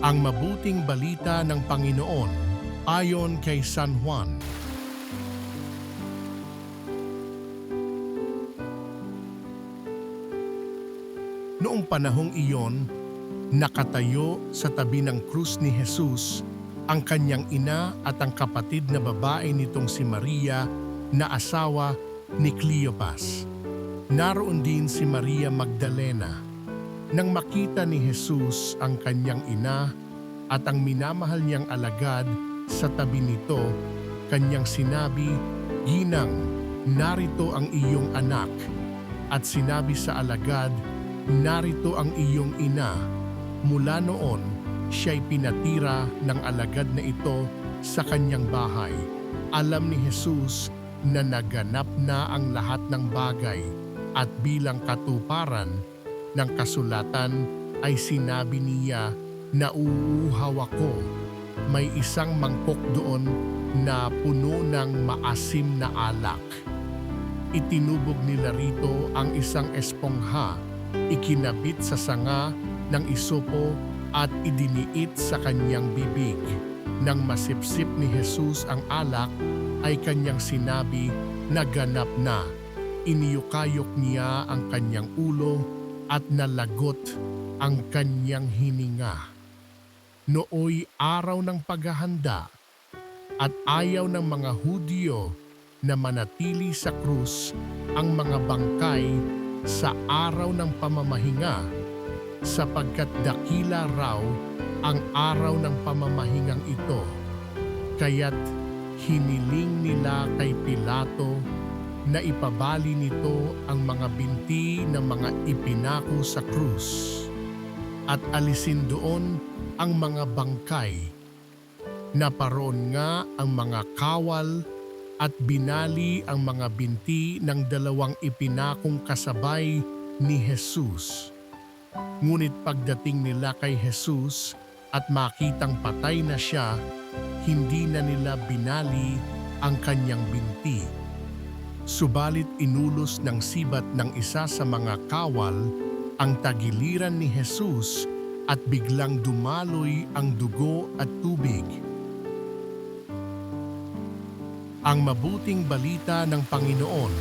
Ang mabuting balita ng Panginoon ayon kay San Juan. Noong panahong iyon, nakatayo sa tabi ng krus ni Jesus ang kanyang ina at ang kapatid na babae nitong si Maria na asawa ni Cleopas. Naroon din si Maria Magdalena. Nang makita ni Jesus ang kanyang ina at ang minamahal niyang alagad sa tabi nito, kanyang sinabi, "Ginang, narito ang iyong anak." At sinabi sa alagad, "Narito ang iyong ina." Mula noon, siya'y pinatira ng alagad na ito sa kanyang bahay. Alam ni Jesus na naganap na ang lahat ng bagay at bilang katuparan ng kasulatan ay sinabi niya, "Nauuhaw ako." May isang mangkok doon na puno ng maasim na alak. Itinubog nila rito ang isang espongha, ikinabit sa sanga ng isopo at idiniit sa kanyang bibig. Nang masipsip ni Jesus ang alak, ay kanyang sinabi, "Naganap na." Iniyukayok niya ang kanyang ulo at nalagot ang kanyang hininga. Nooy araw ng paghahanda at ayaw ng mga Hudyo na manatili sa krus ang mga bangkay sa araw ng pamamahinga, sapagkat dakila raw ang araw ng pamamahingang ito. Kaya't hiniling nila kay Pilato na ipabali nito ang mga binti ng mga ipinako sa krus at alisin doon ang mga bangkay. Naparoon nga ang mga kawal at binali ang mga binti ng dalawang ipinakong kasabay ni Jesus. Ngunit pagdating nila kay Jesus at makitang patay na siya, hindi na nila binali ang kanyang binti. Subalit inulos ng sibat ng isa sa mga kawal ang tagiliran ni Jesus at biglang dumaloy ang dugo at tubig. Ang mabuting balita ng Panginoon